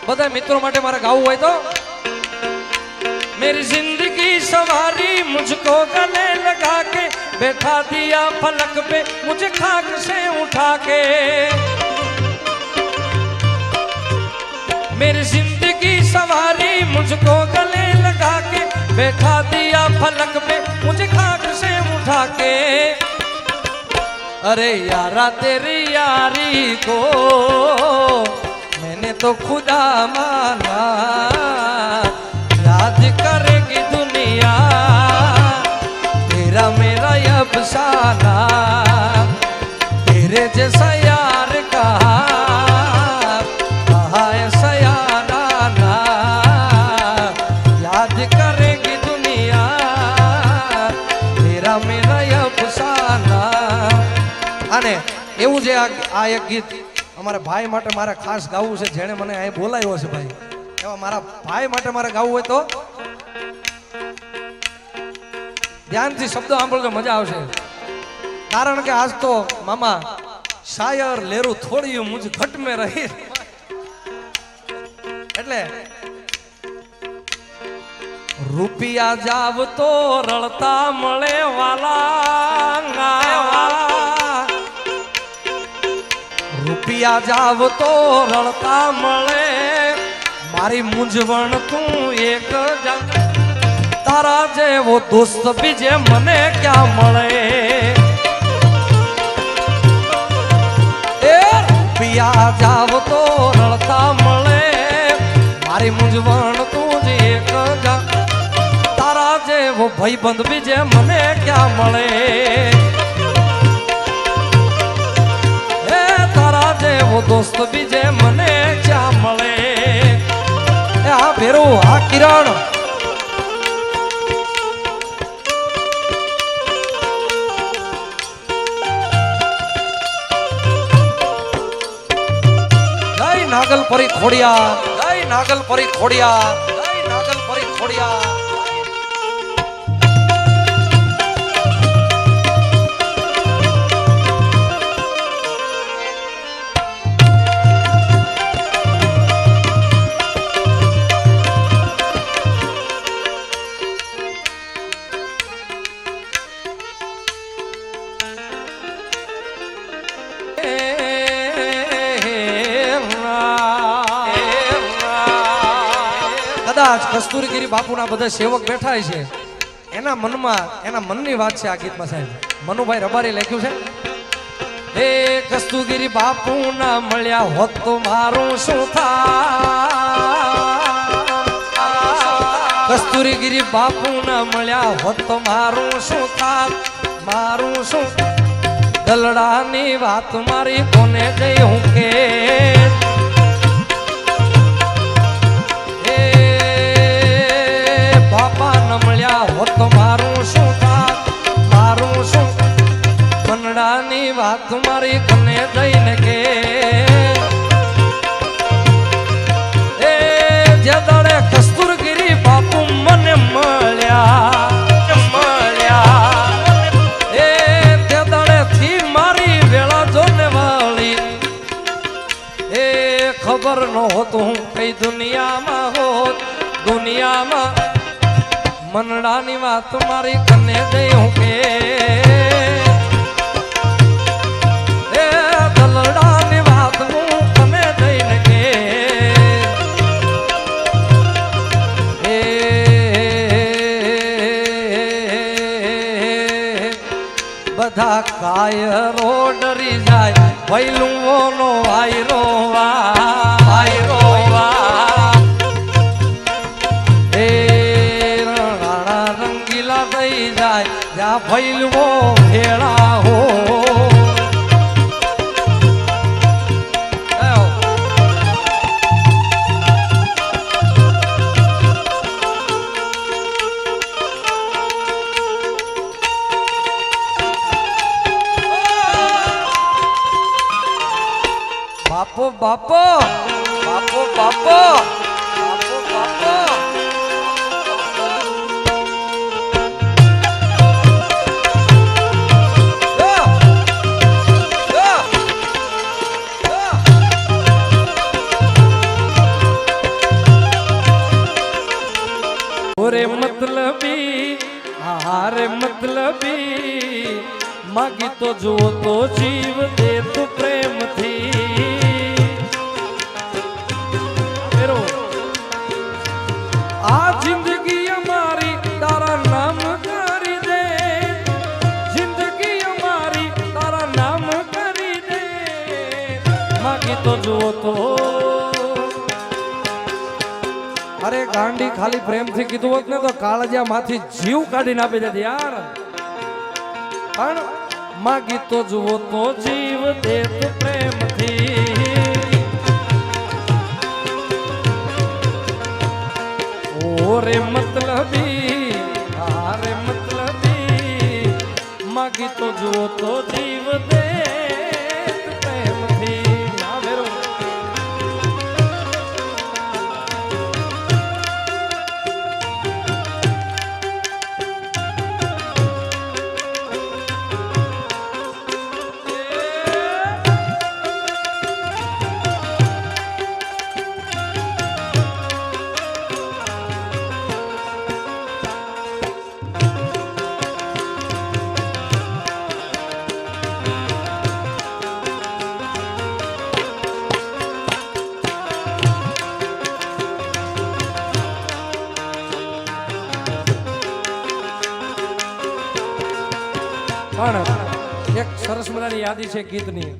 બધા મિત્રો માટે મારે ગાવું હોય તો मेरी जिंदगी सवारी मुझको गले लगा के बैठा दिया फलक पे मुझे खाक से उठा के मेरी जिंदगी सवारी मुझको गले लगा के बैठा दिया फलक पे मुझे खाक से उठा के अरे यारा तेरी यारी को मैंने तो खुदा माना याद करेगी दुनिया तेरा मेरा अफसाना तेरे जैसा यार कहा ऐसा यार आना याद करेगी दुनिया तेरा मेरा अफसाना અને એવું જે આ એક ગીત અમારા ભાઈ માટે મારે ખાસ ગાવું છે જેણે મને અહીં બોલાવ્યો છે ભાઈ એવા મારા ભાઈ માટે મારે ગાવું હોય તો ધ્યાનથી શબ્દો સાંભળજો મજા આવશે કારણ કે આજ તો મામા શાયર લેરું થોડી મુझ ઘટ में રહી એટલે રૂપિયા જાવ તો રળતા મળે વાલા રૂપિયા જાવ તો રળતા મળે મારી મૂંઝવણ તું એક તારા જેવો દોસ્ત બીજે મને ક્યાં મળે એ રૂપિયા જાવ તો રળતા મળે મારી મૂંઝવણ તું જ એક તારા જેવો ભાઈબંધ બીજે મને ક્યાં મળે वो दोस्त बीजे मने क्या मले आ भेरो आ किरण जय नागल परी खोड़िया जय नागल परी खोड़िया जय नागल परी खोड़िया કદાચ કસ્તુરીગીરી બાપુના બધા સેવક બેઠા છે એના મનમાં એના મનની વાત છે આ ગીતમાં સાહેબ મનુભાઈ રબારી લખ્યું છે એ કસ્તુરીગીરી બાપુ ના મળ્યા હોત તો મારું શું થાય કસ્તુરીગીરી બાપુ ના મળ્યા હોત તો મારું શું થાય મારું શું દલડાની વાત મારી કોને જઈ હું કે મળ્યા હોત તો મારું શું થાત મારું શું મનડાની વાત મારી કને દઈને કે એ જે દાડે કસ્તુરગીરી બાપુ મને મળ્યા એ તે દાડે થી મારી વેળા જોને વાળી એ ખબર ન હોત હું કઈ દુનિયામાં હોત દુનિયામાં मनडानी बात तुम्हारी कने दे के ए दलडानी बात मु कने दे के ए बधा कायरो डरी जाय भैलू नो आयरो वा जा भैलवो भेड़ा हो बापो बापो बापो बापो बापो बापो માગી તો જુઓ તો જીવ દે તું પ્રેમથી આ જિંદગી અમારી તારા નામ કરી દે, જિંદગી અમારી તારા નામ કરી દે, માગી તો જુઓ તો અરે ગાંડી ખાલી પ્રેમથી કીધું હોત ને તો કાળજિયા માંથી જીવ કાઢીને આપી દેતી યાર, પણ માગી તો જુઓ તો જીવ દે તું પ્રેમથી ઓરે મતલબી આરે મતલબી માગી તો જુઓ તો જીવ દે તું પ્રેમથી ના વેરો પણ એક સરસ મજાની યાદી છે ગીતની.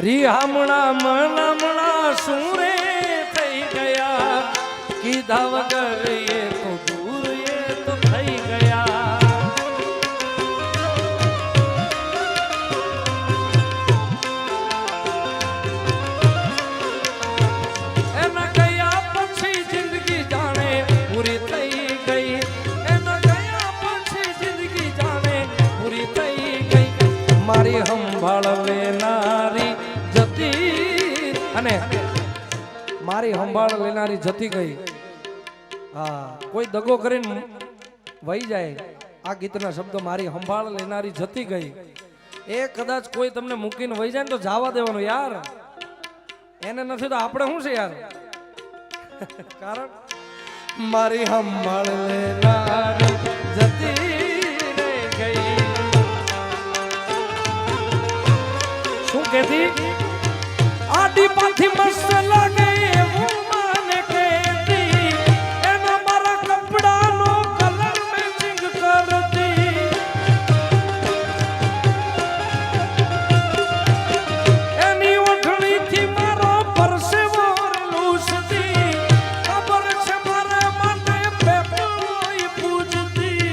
રીહામણા મનામણા સુરે થઈ ગયા કીધા વગર એ તો દૂર એ તો થઈ ગયા. એના ગયા પછી જિંદગી જાણે પૂરી થઈ ગઈ, એના ગયા પછી જિંદગી જાણે પૂરી થઈ ગઈ. મારી સંભાળ લેનારી જતી અને મારી સંભાળ લેનારી જતી ગઈ. હા, કોઈ દગો કરીને વહી જાય. આ ગીતના શબ્દો મારી સંભાળ લેનારી જતી ગઈ. એ કદાચ કોઈ તમને મૂકીને વહી જાય ને તો જવા દેવાનું યાર, એને નથી તો આપણે શું છે યાર. કારણ મારી સંભાળ લેનારી જતી રે ગઈ. શું કહેતી? આડી પાથી મસ્ત લાગે એવું મને કહેતી, એના મારા કપડાનો કલર મેચિંગ કરતી. એની ઓઢણીથી મારો પરસેવો લૂસતી, ખબર છે મારા માટે પેપરોય પૂજતી.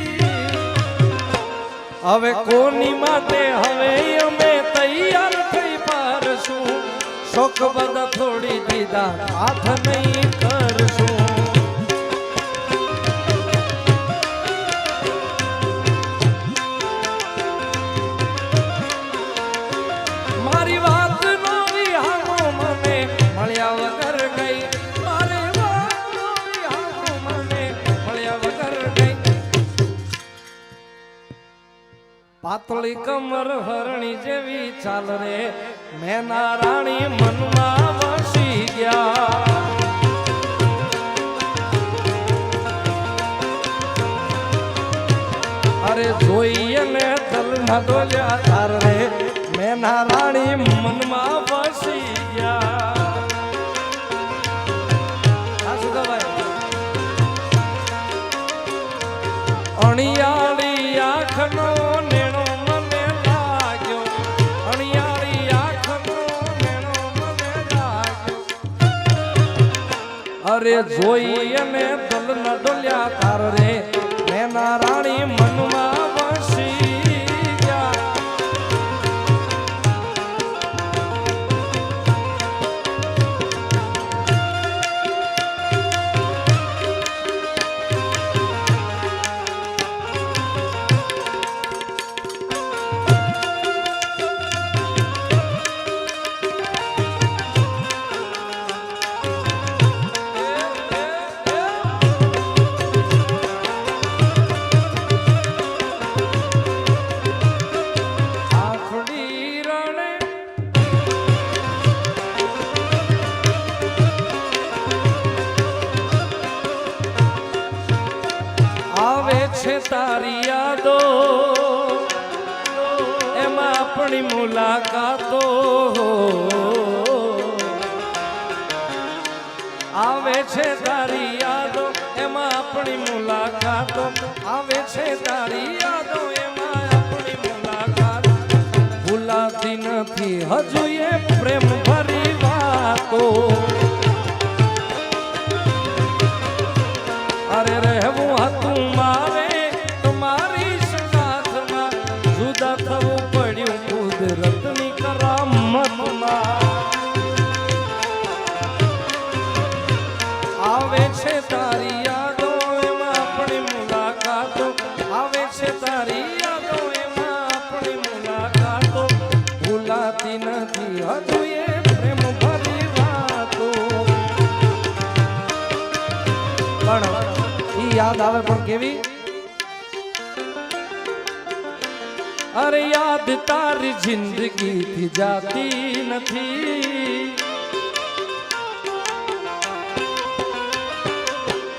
હવે કોની માટે હવે અમે તૈયાર થઈ પારશું, શોક બધા થોડી દીધા હાથ નહીં કરશું. મારી વાત નો વિહામો મને મળ્યા વગર ગઈ, મારી વાત નો વિહામો મને મળ્યા વગર ગઈ. પાતળી કમર હરણી જેવી ચાલ રે મેના રાણી મનમાં વસી ગયા. અરે જોઈએ ને દલ ના ડોલ્યા તાર રે મેના રાણી મનમાં વસી ગયા. અણિયાળી આંખનો નેણો મને લાગ્યો, અણિયાળી આંખનો નેણો મને લાગ્યો. અરે જોઈએ ને દલ ના ડોલ્યા તાર રે મેના રાણી મનમાં વસી ગયા. તારી યાદો એમાં આપણી મુલાકાતો આવે છે તારી યાદો એમાં આપણી મુલાકાતો આવે છે તારી યાદો એમાં આપણી મુલાકાત ભૂલાતી નથી હજુ એ પ્રેમ ભરી વાતો અરે રહેવું હતું મારે તમારી સાથમાં જુદા થવું પડ્યું કુદરતની કરામતમાં આવે છે તારી યાદો એમાં આપણી મુલાકાતો આવે છે તારી યાદો એમાં આપણી મુલાકાતો ભૂલાતી નથી હજુ એ પ્રેમ ભરી વાતો પણ ઈ યાદ આવે પણ કેવી અરે યાદ તારી જિંદગીથી જાતી નથી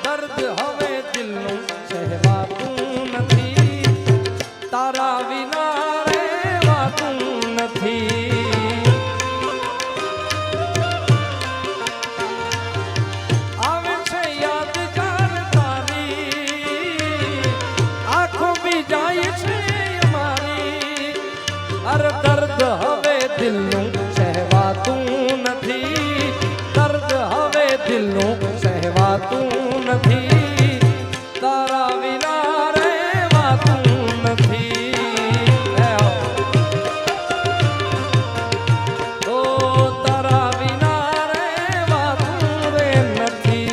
દર્દ હવે દિલનું સહેવાતું નથી તારા વિના રહેવાતું નથી આવે છે યાદગાર તારી આંખો બી જાય છે અમારી અરે દર્દ હવે દિલનું સહેવાતું નથી દર્દ હવે દિલનું સહેવાતું નથી તારા વિના રહેવાતું નથી ઓ તારા વિના રહેવાતું રે નથી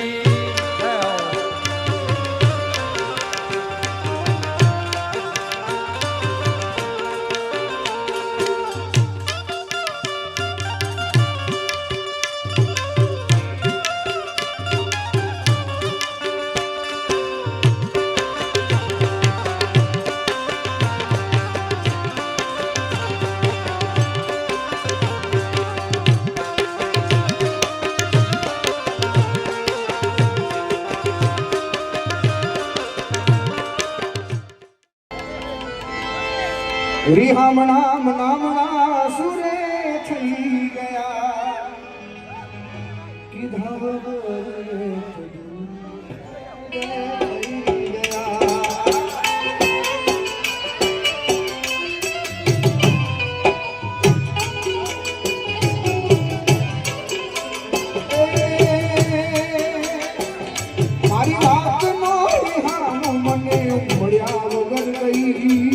रिहामणाम नामना सुरे થઈ ગયા કીધા વગર થઈ ગયા મારી વાત નો રિહામ મને મળ્યા વગર ગઈ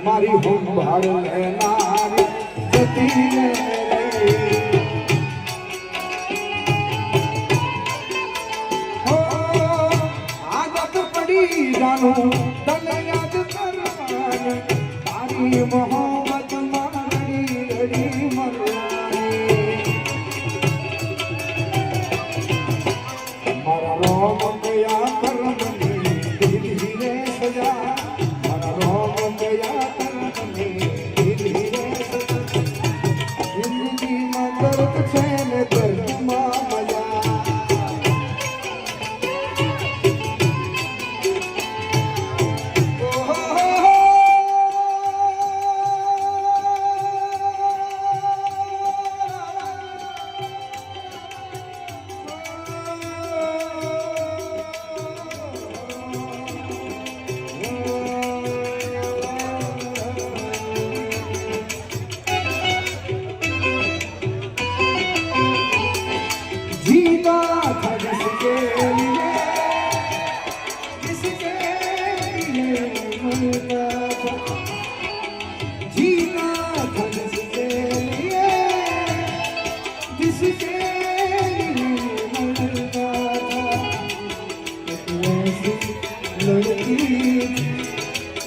મારી સંભાળ લેનાર જતી આદત પડી જાનું તને યાદ કરવાની તારી મોહબ્બત મારી રડી મરવાની મારા રોમ ગયા કરમની ધીરે રે સજા મારા રોમ ગયા જિંદગીમાં દર્દ છે ને દર્દમાં મજા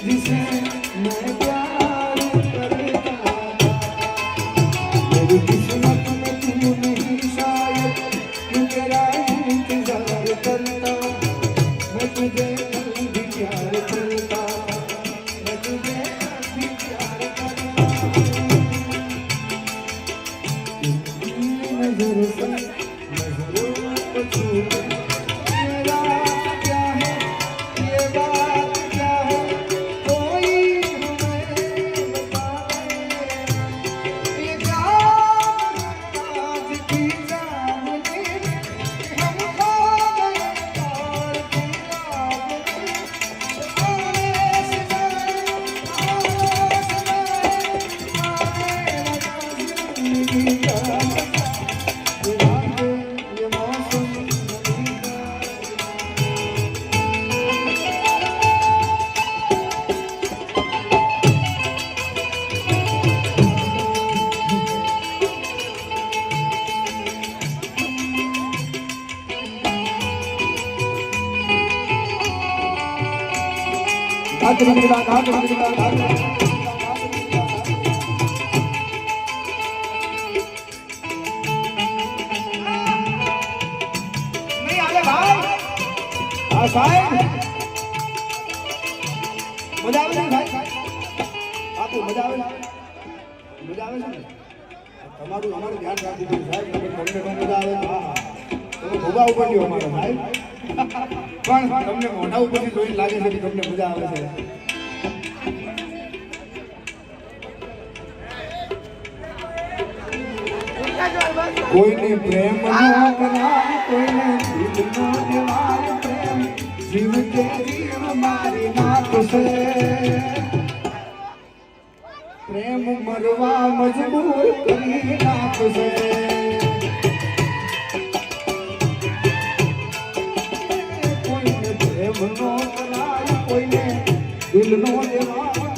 जिसे मैं प्यार करता मेरी किस्मत में तू नहीं शायद मैं तेरा इंतजार करता मैं तुझे भी प्यार करता नजर से नजरों को छूए मेरा क्या है ये बात क्या है कोई हमें बताए ये जान आज की जान ले हम खो गए और तुम नहीं आले भाई हाँ साहेब मजा આવે છે ભાઈ બાપુ મજા આવે છે ને તમારું અમારું ધ્યાન રાખવું પડે સાહેબ તમને પણ મજા આવે હા હા તમે ભોગા ઉપર લ્યો અમારો સાહેબ પણ તમને મોઢા ઉપરથી જોઈને લાગે છે કે તમને મજા આવે છે કોઈને પ્રેમ નો કરાય કોઈને દિલનો દેવાય પ્રેમ જીવ કે જીવ મારી નાખશે પ્રેમ મરવા મજબૂર કરી નાખશે કોઈને પ્રેમ નો કરાય કોઈને દિલનો દેવાય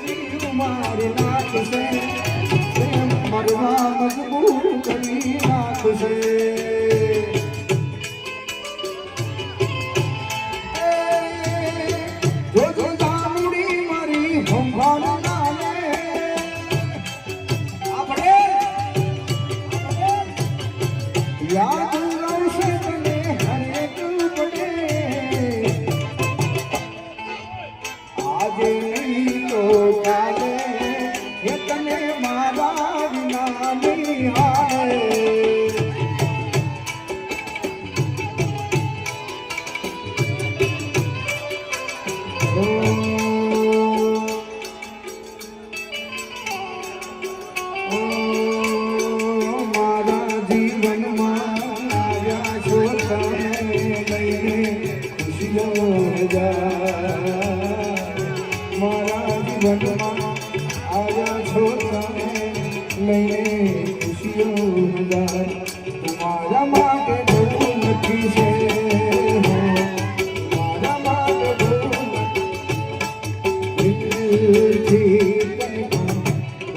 જીવ મારી નાખશે મરવા મજબૂર કરી નાખશે જો જો જામડી મારી ભંભાર નામે આપણે યાદ આવશે તને હરેક પડે આજે નહીં તો કાલે એ તને મારા વિના નહીં હાલે મારા જીવનમાં આવ્યા છો તમે લઈને ખુશીઓ મારા જીવનમાં આવ્યા છો તમે લઈને ખુશીઓ તમારા માટે બહુ નથી છે મારા માટે બહુ નથી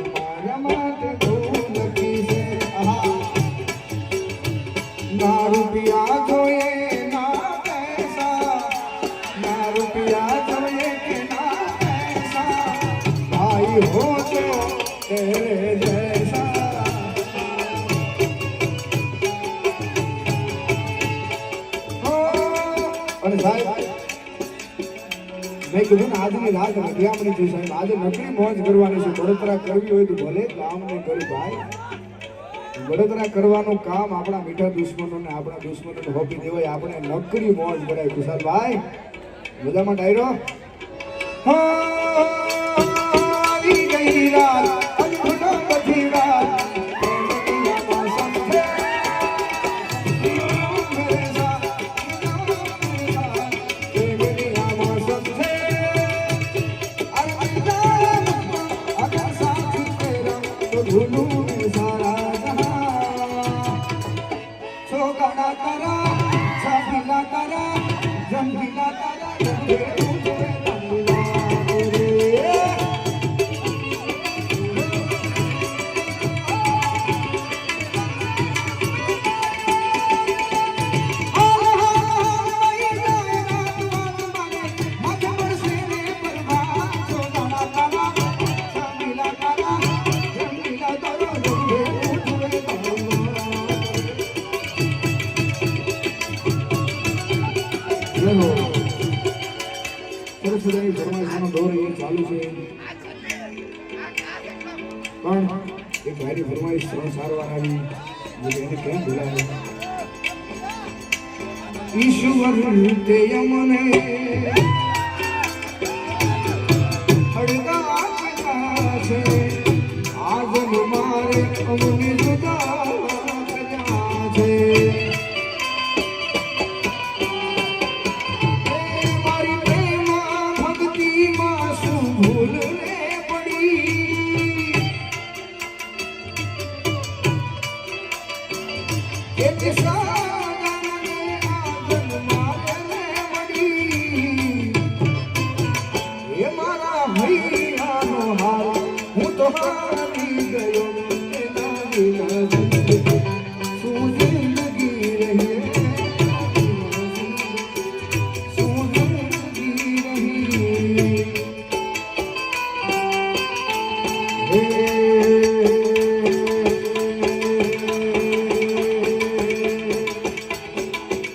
તમારા માટે બહુ નથી છે ના રૂપિયા જોઈએ ના પૈસા ના રૂપિયા જોઈએ કે ના પૈસા भाई हो तो तेरे जैसा અને સાહેબ મેં કીધું ને આજની રાત રખિયામણી છે સાહેબ આજે નકરી મોજ કરવાની છે બળતરા કરવી હોય તો ભલે કામ નહીં કરી ભાઈ બળતરા કરવાનું કામ આપણા મીઠા દુશ્મનોને આપણા દુશ્મનોને હોપી દેવાય આપણે નકરી મોજ કરાય ખુશાલભાઈ મજામાં ડાયરો આવી ગઈ રાત અંધનો બધી રાત સરસ મજાની ફરમાઈશનો દોર એ ચાલુ છે પણ એક ભાઈની ફરમાઈશ 3-4 વાર આવી એને કેમ ભૂલાવે ઈશ્વર તે યમને હડકા છે આજન મારે અમને જુદા કર્યા છે મારી પ્રેમમાં ભક્તિમાં શું ભૂલ રે પડી એક સાગરને આજન મારે વળી એ મારા ભૈયાનો હાલ હું તો હારી ગયો એના વિના શું જિંદગી રહી શું જિંદગી રહી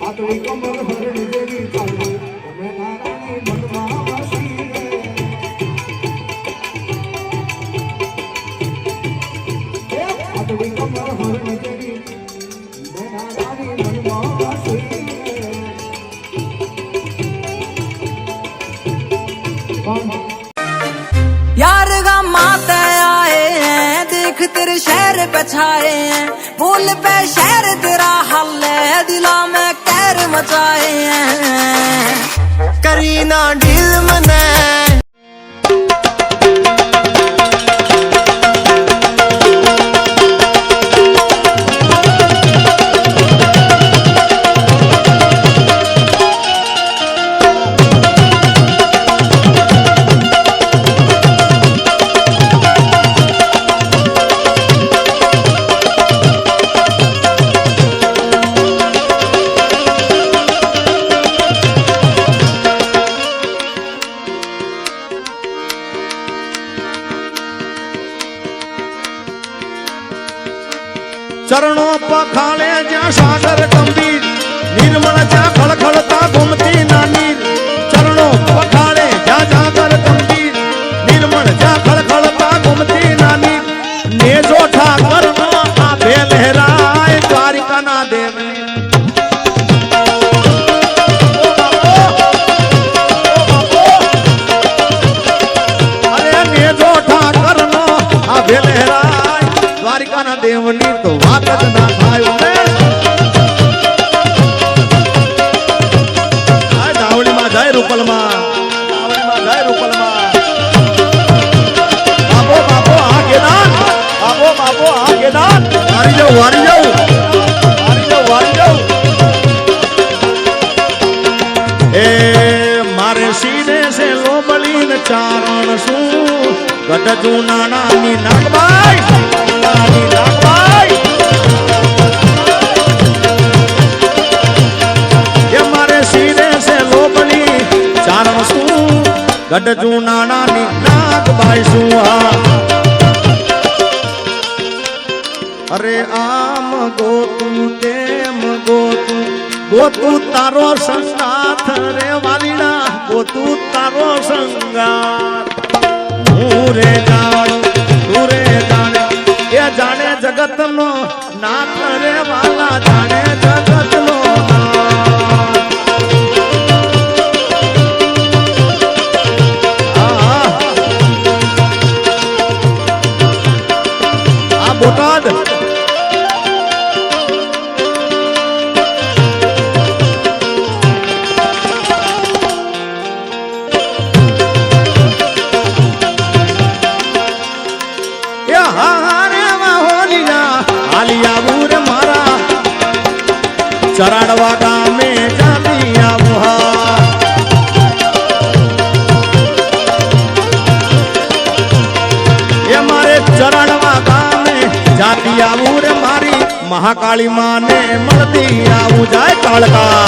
આ તો એક કમર ભરણી જેવી ચાલુ તમે નારાયણ મનમાં વાસી રે આ તો એક કમર ભરણી જેવી તમે નારાયણ મનમાં વાસી રે यार माते आए हैं देख तेरे शहर पे छाए हैं बोल पे शहर तेरा हल है दिला में कैर मचाए हैं करीना डील मने चरणों पखाले ज्या सागर गंभीर निर्मल ज्या खड़खड़ता घूमती नानी चरणों पखाले ज्या सागर गंभीर निर्मल ज्या खड़खड़ता घूमती नानी ने जो ठाकर नो आभे लहराए द्वारिका ना देव अरे ने जो ठाकर नो आभे लहराए द्वारिका ना देवनी तो વાત જ ના થાય ને આ ડાવડીમાં જાય રૂપલમાં બાપો બાપો આ કેદાન વારી જાઉં એ મારે સીને સે લોબલીન ચારણ શું ગઢ જૂના નાની નાગભાઈ ગઢ જૂના નાની નાગબાઈ સુહા અરે આમ ગોતું તેમ ગોતું તારો સંગાથ રે વાલીડા ગોતું તારો સંગાથ હું રે જાણ તું રે જાણે એ જાણે જગતનો નાથ રે વાલા જાણે જગતનો બોટાદ ચરાડવા ગામે જાતી આવું એ મારે ચરાડવા ગામે જાતી આવું રે મારી મહાકાળી માને મળતી આવું જાય કાળકા